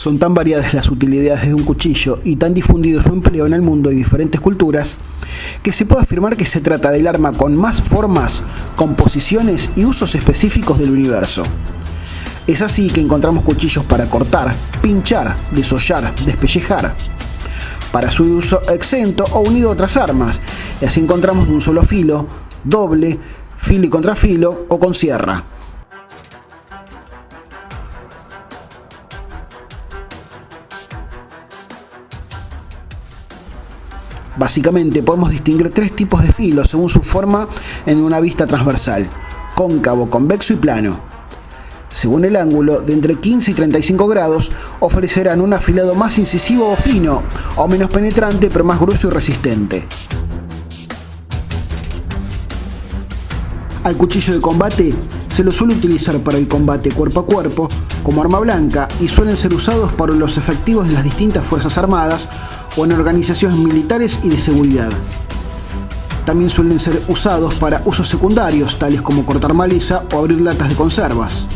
Son tan variadas las utilidades de un cuchillo y tan difundido su empleo en el mundo y diferentes culturas, que se puede afirmar que se trata del arma con más formas, composiciones y usos específicos del universo. Es así que encontramos cuchillos para cortar, pinchar, desollar, despellejar, para su uso exento o unido a otras armas, y así encontramos de un solo filo, doble, filo y contrafilo o con sierra. Básicamente podemos distinguir tres tipos de filos según su forma en una vista transversal: cóncavo, convexo y plano. Según el ángulo, de entre 15 y 35 grados ofrecerán un afilado más incisivo o fino, o menos penetrante pero más grueso y resistente. Al cuchillo de combate se lo suele utilizar para el combate cuerpo a cuerpo como arma blanca y suelen ser usados por los efectivos de las distintas fuerzas armadas o en organizaciones militares y de seguridad. También suelen ser usados para usos secundarios, tales como cortar maleza o abrir latas de conservas.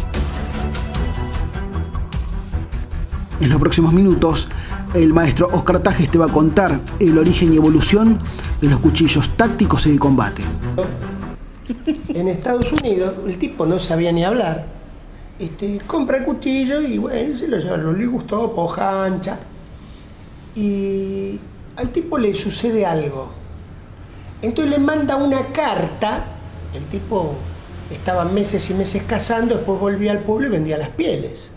En los próximos minutos, el maestro Oscar Tajes te va a contar el origen y evolución de los cuchillos tácticos y de combate. En Estados Unidos, el tipo no sabía ni hablar. Compra el cuchillo y bueno, se lo lleva, le gustó, hoja ancha. Y al tipo le sucede algo. Entonces le manda una carta. El tipo estaba meses y meses cazando, después volvía al pueblo y vendía las pieles.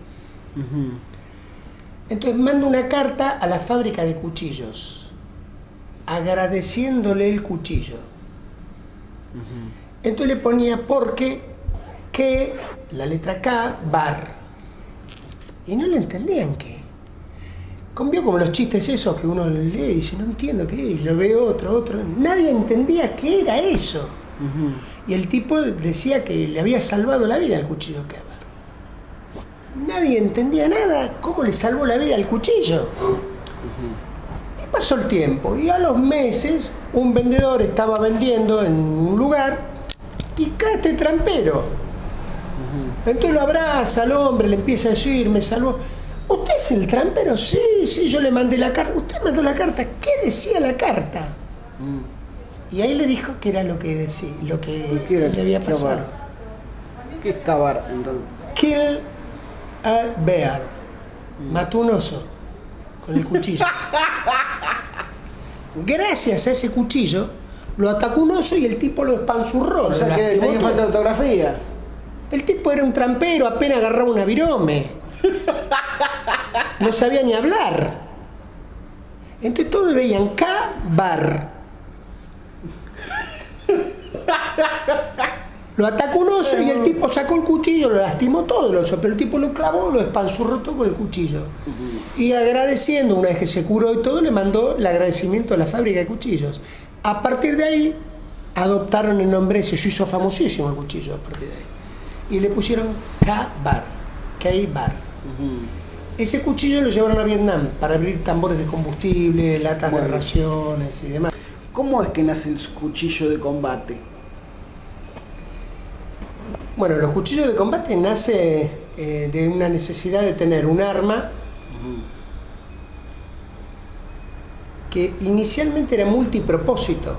Entonces manda una carta a la fábrica de cuchillos, agradeciéndole el cuchillo. Entonces le ponía porque, que, la letra K, bar. Y no le entendían qué. Vio como los chistes esos que uno lee y dice, no entiendo qué es, lo ve otro. Nadie entendía qué era eso. Y el tipo decía que le había salvado la vida al cuchillo K. Nadie entendía nada, cómo le salvó la vida al cuchillo. Y pasó el tiempo, y a los meses un vendedor estaba vendiendo en un lugar y cae este trampero. Entonces lo abraza al hombre, le empieza a decir, me salvó. ¿Usted es el trampero? Sí, yo le mandé la carta. ¿Usted mandó la carta? ¿Qué decía la carta? Y ahí le dijo que era lo que decía, lo que le había pasado. ¿Qué es cavar en realidad? Kill a bear. Mató un oso con el cuchillo. Gracias a ese cuchillo lo atacó un oso y el tipo lo espanzurró. O sea, que tenía falta de ortografía. El tipo era un trampero, apenas agarraba una virome. No sabía ni hablar. Entonces todos veían K-bar. Lo atacó un oso y el tipo sacó el cuchillo, lo lastimó todo el oso, pero el tipo lo clavó, lo espanzurró todo con el cuchillo. Y agradeciendo, una vez que se curó y todo, le mandó el agradecimiento a la fábrica de cuchillos. A partir de ahí, adoptaron el nombre ese, se hizo famosísimo el cuchillo a partir de ahí. Y le pusieron K-bar, K-bar. Ese cuchillo lo llevaron a Vietnam para abrir tambores de combustible, latas de raciones y demás. ¿Cómo es que nace el cuchillo de combate? Bueno, los cuchillos de combate nace de una necesidad de tener un arma que inicialmente era multipropósito,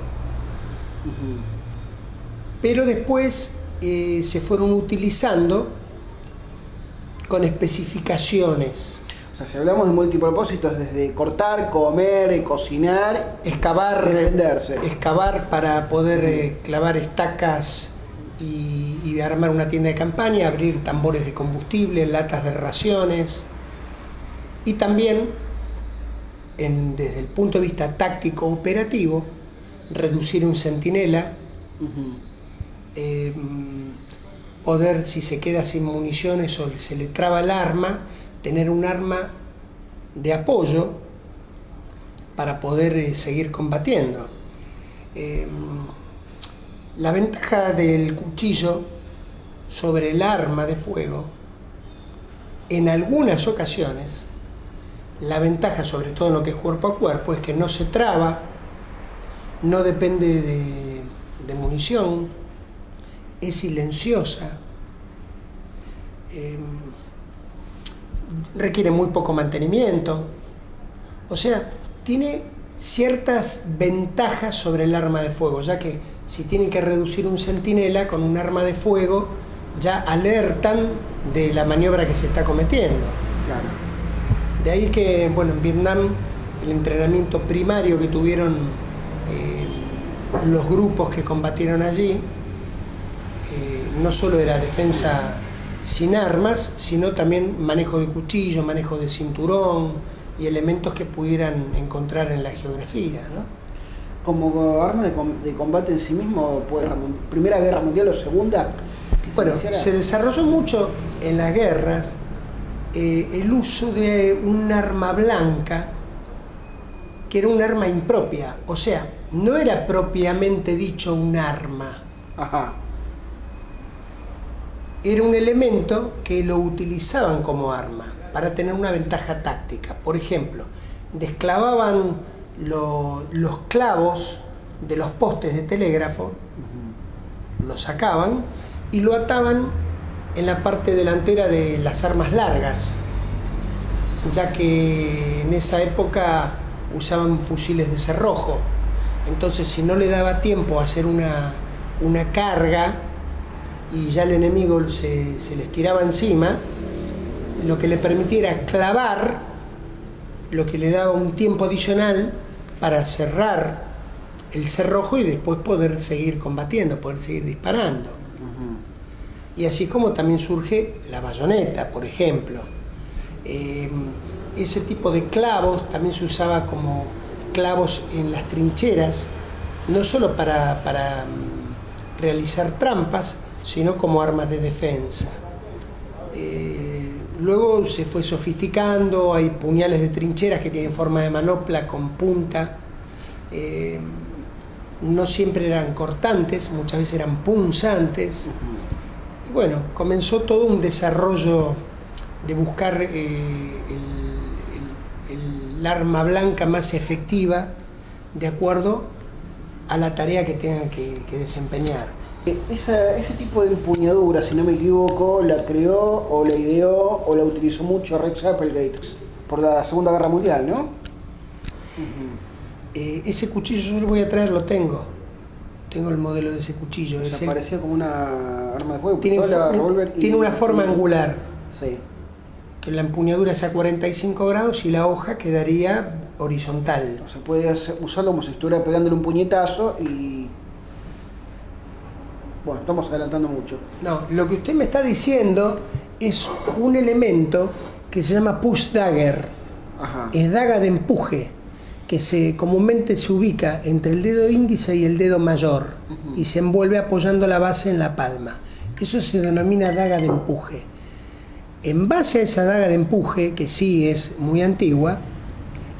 pero después se fueron utilizando con especificaciones. O sea, si hablamos de multipropósitos, desde cortar, comer, cocinar, excavar, defenderse. Excavar para poder clavar estacas y armar una tienda de campaña, abrir tambores de combustible, latas de raciones, y también desde el punto de vista táctico operativo, reducir un centinela, poder, si se queda sin municiones o se le traba el arma, tener un arma de apoyo para poder seguir combatiendo. La ventaja del cuchillo sobre el arma de fuego, en algunas ocasiones, la ventaja, sobre todo en lo que es cuerpo a cuerpo, es que no se traba, no depende de munición, es silenciosa. requiere muy poco mantenimiento. O sea, tiene ciertas ventajas sobre el arma de fuego, ya que si tienen que reducir un centinela con un arma de fuego, ya alertan de la maniobra que se está cometiendo. Claro. De ahí que, bueno, en Vietnam el entrenamiento primario que tuvieron los grupos que combatieron allí no solo era defensa sin armas, sino también manejo de cuchillo, manejo de cinturón y elementos que pudieran encontrar en la geografía, ¿no? Como arma de combate en sí mismo, pues, Primera Guerra Mundial o Segunda. Bueno, se desarrolló mucho en las guerras el uso de un arma blanca, que era un arma impropia, o sea, no era propiamente dicho un arma. Ajá. Era un elemento que lo utilizaban como arma para tener una ventaja táctica. Por ejemplo, desclavaban los clavos de los postes de telégrafo, los sacaban y lo ataban en la parte delantera de las armas largas, ya que en esa época usaban fusiles de cerrojo. Entonces, si no le daba tiempo a hacer una carga y ya el enemigo se les tiraba encima, lo que le permitiera clavar, lo que le daba un tiempo adicional para cerrar el cerrojo y después poder seguir combatiendo, poder seguir disparando. Y así como también surge la bayoneta, por ejemplo. Ese tipo de clavos también se usaba como clavos en las trincheras, no solo para realizar trampas, sino como armas de defensa. Luego se fue sofisticando, hay puñales de trincheras que tienen forma de manopla con punta. No siempre eran cortantes, muchas veces eran punzantes. Y bueno, comenzó todo un desarrollo de buscar el arma blanca más efectiva de acuerdo a la tarea que tengan que desempeñar. Ese tipo de empuñadura, si no me equivoco, la creó o la ideó o la utilizó mucho Rex Applegate por la Segunda Guerra Mundial, ¿no? Ese cuchillo yo lo voy a traer, lo tengo. Tengo el modelo de ese cuchillo. O sea, parecía como una arma de fuego. Tiene una forma angular. Sí. Que la empuñadura es a 45 grados y la hoja quedaría horizontal. O sea, puede usarlo como si estuviera pegándole un puñetazo y... Bueno, estamos adelantando mucho. No, lo que usted me está diciendo es un elemento que se llama push dagger. Ajá. Es daga de empuje, que comúnmente se ubica entre el dedo índice y el dedo mayor y se envuelve apoyando la base en la palma. Eso se denomina daga de empuje. En base a esa daga de empuje, que sí es muy antigua,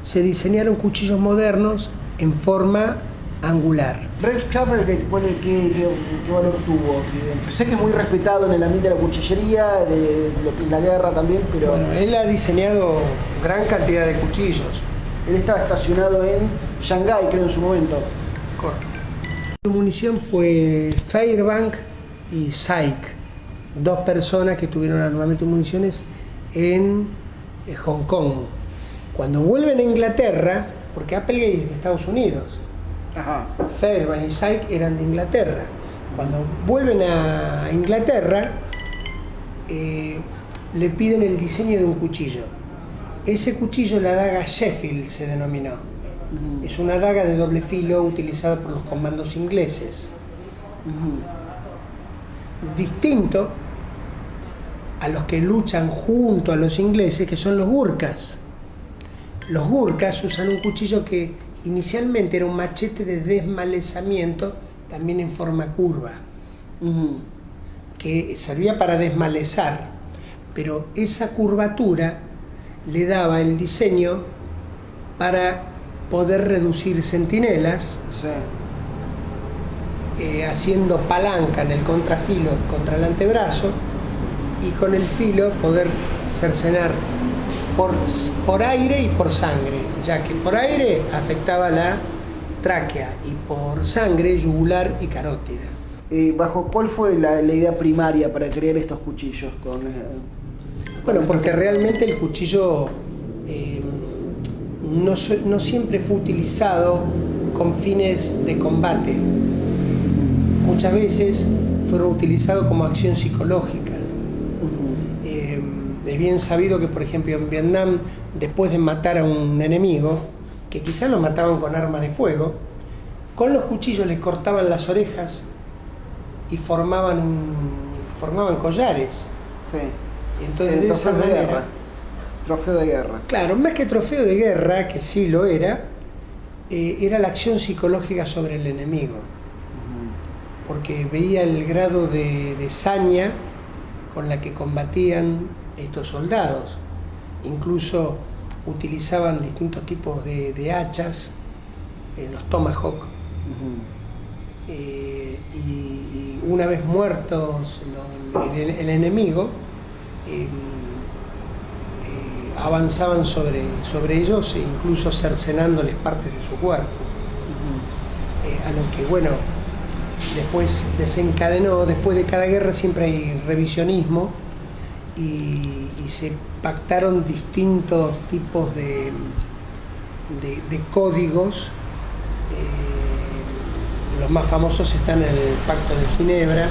se diseñaron cuchillos modernos en forma angular. Rex Applegate pone qué valor tuvo. Sé que es muy respetado en el ambiente de la cuchillería, de lo que es la guerra también, pero... Bueno, él ha diseñado gran cantidad de cuchillos. Él estaba estacionado en Shanghái, creo, en su momento. Correcto. Su munición fue Fairbank y Syke, dos personas que tuvieron armamento y municiones en Hong Kong. Cuando vuelven a Inglaterra, porque Applegate es de Estados Unidos, Ajá. Fairbank y Syke eran de Inglaterra. Cuando vuelven a Inglaterra, le piden el diseño de un cuchillo. Ese cuchillo, la daga Sheffield, se denominó. Es una daga de doble filo utilizada por los comandos ingleses. Distinto a los que luchan junto a los ingleses, que son los gurkhas. Los gurkhas usan un cuchillo que inicialmente era un machete de desmalezamiento, también en forma curva, que servía para desmalezar, pero esa curvatura le daba el diseño para poder reducir centinelas, haciendo palanca en el contrafilo contra el antebrazo y con el filo poder cercenar por aire y por sangre, ya que por aire afectaba la tráquea y por sangre yugular y carótida. ¿Bajo cuál fue la idea primaria para crear estos cuchillos? Bueno, porque realmente el cuchillo no siempre fue utilizado con fines de combate. Muchas veces fueron utilizados como acción psicológica. Es bien sabido que, por ejemplo, en Vietnam, después de matar a un enemigo, que quizás lo mataban con armas de fuego, con los cuchillos les cortaban las orejas y formaban collares. Sí. Entonces, de esa manera, Trofeo de guerra. claro, más que trofeo de guerra, que sí lo era la acción psicológica sobre el enemigo. Porque veía el grado de saña con la que combatían estos soldados. Incluso utilizaban distintos tipos de hachas, los tomahawk. Y una vez muertos el enemigo, avanzaban sobre ellos, incluso cercenándoles partes de su cuerpo. A lo que, bueno, después desencadenó, después de cada guerra siempre hay revisionismo y se pactaron distintos tipos de códigos. Los más famosos están en el Pacto de Ginebra,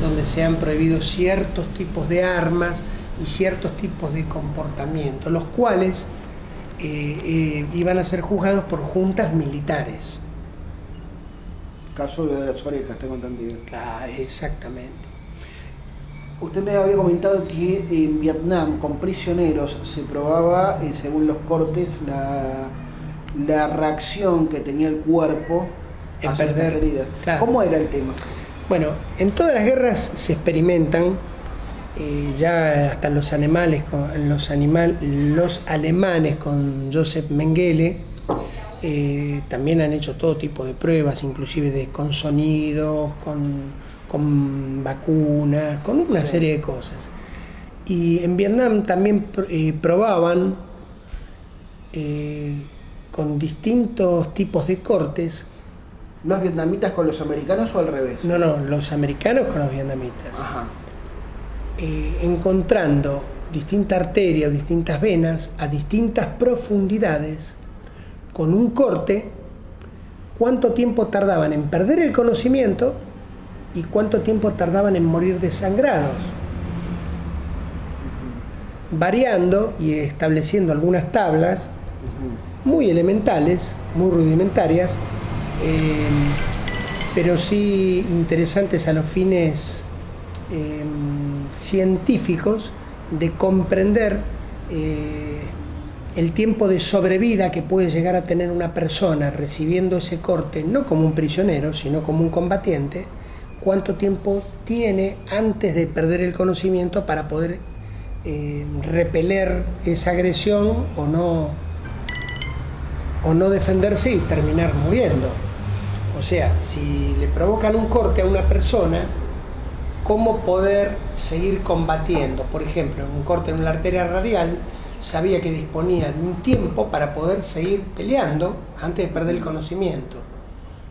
donde se han prohibido ciertos tipos de armas y ciertos tipos de comportamiento, los cuales iban a ser juzgados por juntas militares. Caso de las orejas, tengo entendido. Claro, exactamente. Usted me había comentado que en Vietnam con prisioneros se probaba, según los cortes, la reacción que tenía el cuerpo en a perder sus heridas. Claro. ¿Cómo era el tema? Bueno, en todas las guerras se experimentan, ya hasta los alemanes con Joseph Mengele también han hecho todo tipo de pruebas, inclusive con sonidos, con vacunas, con una serie de cosas. Y en Vietnam también probaban con distintos tipos de cortes. ¿Los vietnamitas con los americanos o al revés? No, los americanos con los vietnamitas. Ajá. Encontrando distintas arterias o distintas venas a distintas profundidades, con un corte, cuánto tiempo tardaban en perder el conocimiento y cuánto tiempo tardaban en morir desangrados. Variando y estableciendo algunas tablas muy elementales, muy rudimentarias, pero sí interesantes a los fines científicos de comprender el tiempo de sobrevida que puede llegar a tener una persona recibiendo ese corte, no como un prisionero, sino como un combatiente, cuánto tiempo tiene antes de perder el conocimiento para poder repeler esa agresión o no defenderse y terminar muriendo. O sea, si le provocan un corte a una persona, ¿cómo poder seguir combatiendo? Por ejemplo, un corte en la arteria radial, sabía que disponía de un tiempo para poder seguir peleando antes de perder el conocimiento,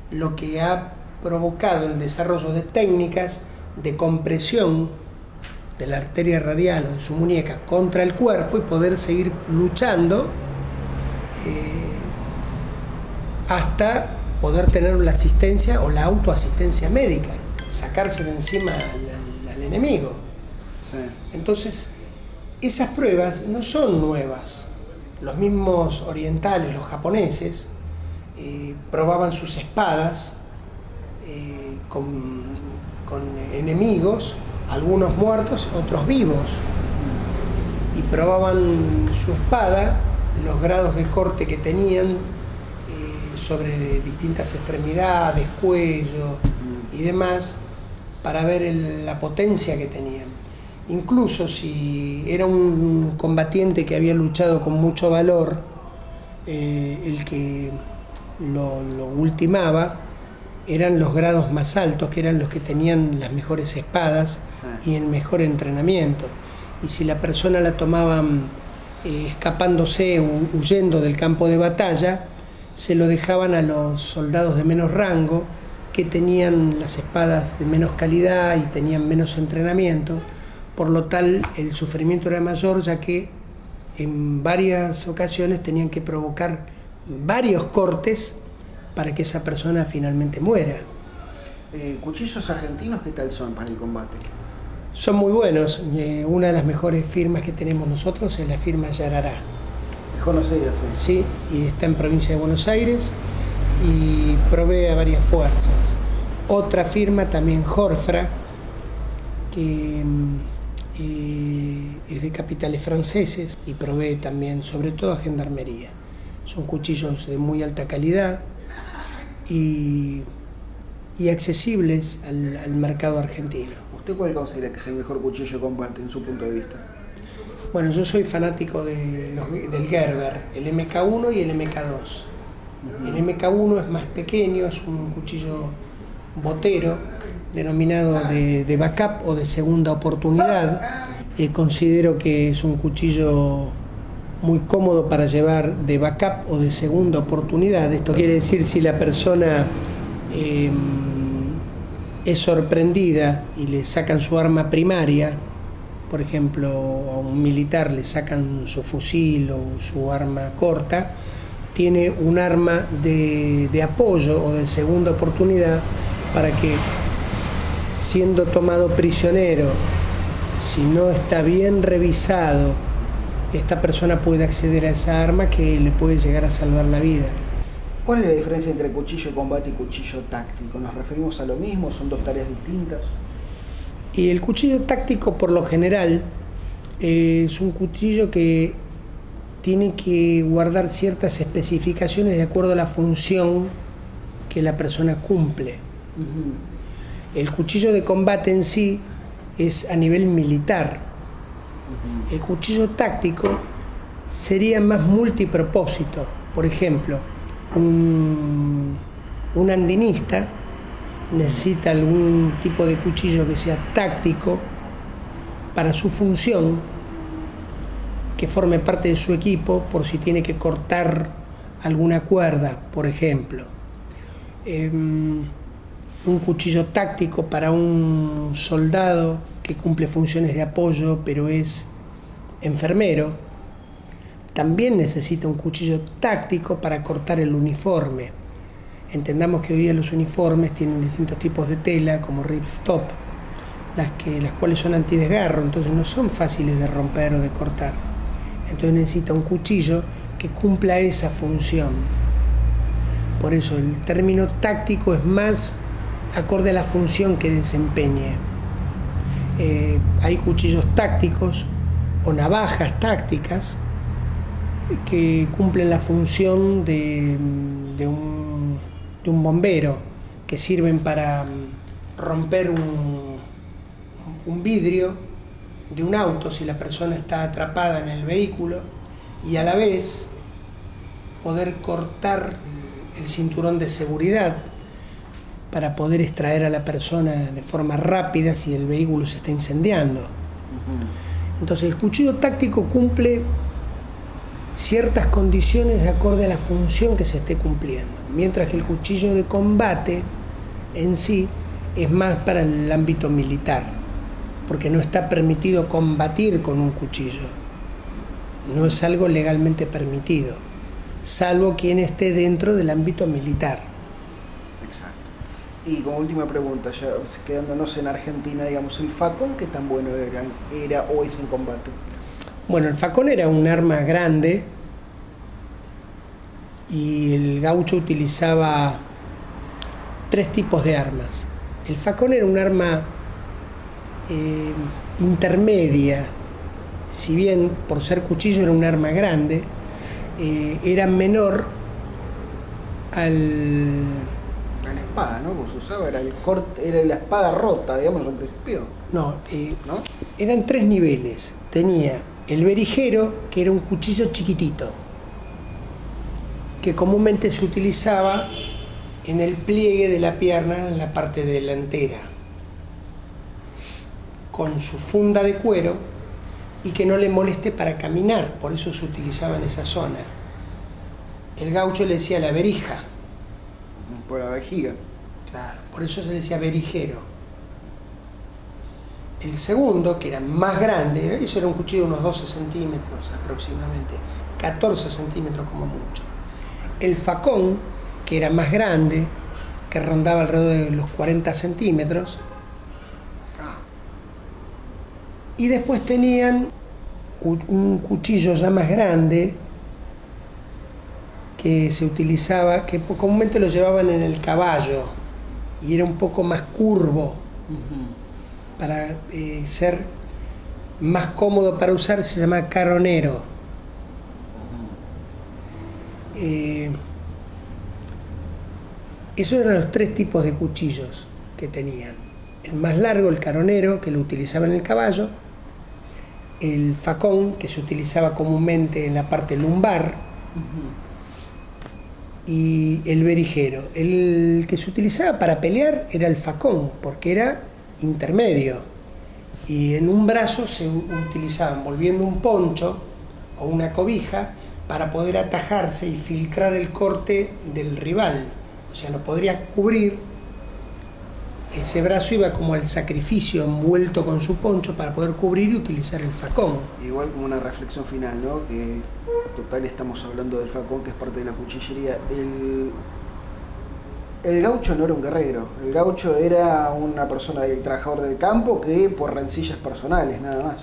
lo que ha provocado el desarrollo de técnicas de compresión de la arteria radial o de su muñeca contra el cuerpo y poder seguir luchando hasta poder tener la asistencia o la autoasistencia médica, sacarse de encima al enemigo. Sí. Entonces, esas pruebas no son nuevas. Los mismos orientales, los japoneses, probaban sus espadas con enemigos, algunos muertos, otros vivos, y probaban su espada, los grados de corte que tenían sobre distintas extremidades, cuello y demás, para ver la potencia que tenían. Incluso si era un combatiente que había luchado con mucho valor, el que lo ultimaba eran los grados más altos, que eran los que tenían las mejores espadas y el mejor entrenamiento. Y si la persona la tomaban escapándose, huyendo del campo de batalla, se lo dejaban a los soldados de menos rango, que tenían las espadas de menos calidad y tenían menos entrenamiento, por lo tal el sufrimiento era mayor, ya que en varias ocasiones tenían que provocar varios cortes para que esa persona finalmente muera. ¿Cuchillos argentinos qué tal son para el combate? Son muy buenos. Una de las mejores firmas que tenemos nosotros es la firma Yarará. ¿Es conocida? Sí, y está en provincia de Buenos Aires y provee a varias fuerzas. Otra firma también, Jorfra, que es de capitales franceses y provee también, sobre todo, a gendarmería. Son cuchillos de muy alta calidad y accesibles al mercado argentino. ¿Usted cuál considera que es el mejor cuchillo de combate en su punto de vista? Bueno, yo soy fanático del Gerber, el MK1 y el MK2. El MK1 es más pequeño, es un cuchillo botero, denominado de backup o de segunda oportunidad. Considero que es un cuchillo muy cómodo para llevar de backup o de segunda oportunidad. Esto quiere decir, si la persona es sorprendida y le sacan su arma primaria, por ejemplo, a un militar le sacan su fusil o su arma corta, tiene un arma de apoyo o de segunda oportunidad para que, siendo tomado prisionero, si no está bien revisado, esta persona puede acceder a esa arma que le puede llegar a salvar la vida. ¿Cuál es la diferencia entre cuchillo de combate y cuchillo táctico? ¿Nos referimos a lo mismo? ¿Son dos tareas distintas? Y el cuchillo táctico, por lo general, es un cuchillo que tiene que guardar ciertas especificaciones de acuerdo a la función que la persona cumple. El cuchillo de combate en sí es a nivel militar. El cuchillo táctico sería más multipropósito. Por ejemplo, un andinista necesita algún tipo de cuchillo que sea táctico para su función, que forme parte de su equipo por si tiene que cortar alguna cuerda, por ejemplo. Un cuchillo táctico para un soldado que cumple funciones de apoyo pero es enfermero, también necesita un cuchillo táctico para cortar el uniforme. Entendamos que hoy día los uniformes tienen distintos tipos de tela, como ripstop, las cuales son antidesgarro, entonces no son fáciles de romper o de cortar. Entonces necesita un cuchillo que cumpla esa función. Por eso el término táctico es más acorde a la función que desempeñe. Hay cuchillos tácticos o navajas tácticas que cumplen la función de un bombero, que sirven para romper un vidrio de un auto si la persona está atrapada en el vehículo, y a la vez poder cortar el cinturón de seguridad para poder extraer a la persona de forma rápida si el vehículo se está incendiando. Entonces el cuchillo táctico cumple ciertas condiciones de acuerdo a la función que se esté cumpliendo, mientras que el cuchillo de combate en sí es más para el ámbito militar, porque no está permitido combatir con un cuchillo, no es algo legalmente permitido, salvo quien esté dentro del ámbito militar. Exacto. Y como última pregunta, ya quedándonos en Argentina, digamos, ¿el facón qué tan bueno era o es en combate? Bueno, el facón era un arma grande y el gaucho utilizaba 3 tipos de armas. El facón era un arma intermedia, si bien por ser cuchillo era un arma grande, era menor al... La espada, ¿no? Como se usaba, era la espada rota, digamos, en principio. ¿No? Eran 3 niveles. Tenía el berijero, que era un cuchillo chiquitito, que comúnmente se utilizaba en el pliegue de la pierna, en la parte delantera, con su funda de cuero y que no le moleste para caminar, por eso se utilizaba en esa zona. El gaucho le decía la berija. Por la vejiga. Claro, por eso se le decía berijero. El segundo, que era más grande, eso era un cuchillo de unos 12 centímetros aproximadamente, 14 centímetros como mucho. El facón, que era más grande, que rondaba alrededor de los 40 centímetros. Y después tenían un cuchillo ya más grande, que se utilizaba, que comúnmente lo llevaban en el caballo, y era un poco más curvo. Para ser más cómodo para usar, se llama caronero. Esos eran los 3 tipos de cuchillos que tenían. El más largo, el caronero, que lo utilizaba en el caballo. El facón, que se utilizaba comúnmente en la parte lumbar. Y el berijero. El que se utilizaba para pelear era el facón, porque era intermedio, y en un brazo se utilizaban envolviendo un poncho o una cobija para poder atajarse y filtrar el corte del rival, o sea, lo podría cubrir. Ese brazo iba como al sacrificio envuelto con su poncho para poder cubrir y utilizar el facón. Igual como una reflexión final, ¿no? Que total estamos hablando del facón, que es parte de la cuchillería. El gaucho no era un guerrero, el gaucho era una persona trabajador del campo que por rencillas personales, nada más.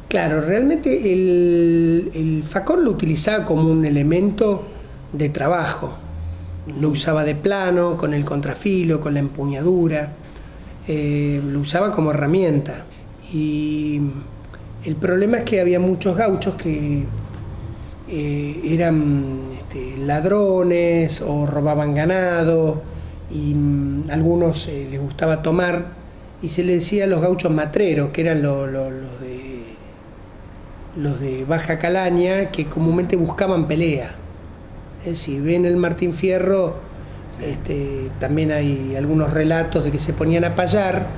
Claro, realmente el facón lo utilizaba como un elemento de trabajo. Lo usaba de plano, con el contrafilo, con la empuñadura, lo usaba como herramienta. Y el problema es que había muchos gauchos que eran ladrones o robaban ganado, y algunos les gustaba tomar, y se les decía a los gauchos matreros, que eran los de baja calaña, que comúnmente buscaban pelea. Si ven el Martín Fierro, también hay algunos relatos de que se ponían a payar,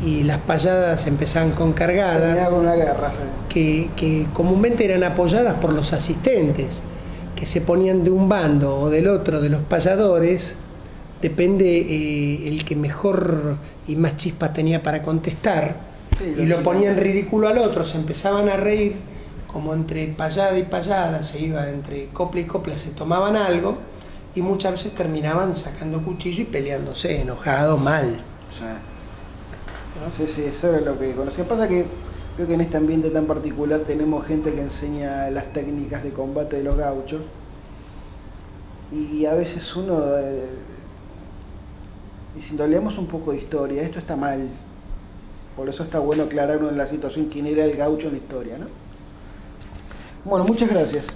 y las payadas empezaban con cargadas, con una guerra, que comúnmente eran apoyadas por los asistentes, que se ponían de un bando o del otro de los payadores. Depende el que mejor y más chispas tenía para contestar, y lo ponía en ridículo al otro, se empezaban a reír, como entre payada y payada, se iba entre copla y copla, se tomaban algo, y muchas veces terminaban sacando cuchillo y peleándose, enojados, mal. Sí, eso era lo que conocía. Pasa que creo que en este ambiente tan particular tenemos gente que enseña las técnicas de combate de los gauchos, y a veces uno... Y si leemos un poco de historia, esto está mal. Por eso está bueno aclararnos en la situación quién era el gaucho en la historia, ¿no? Bueno, muchas gracias.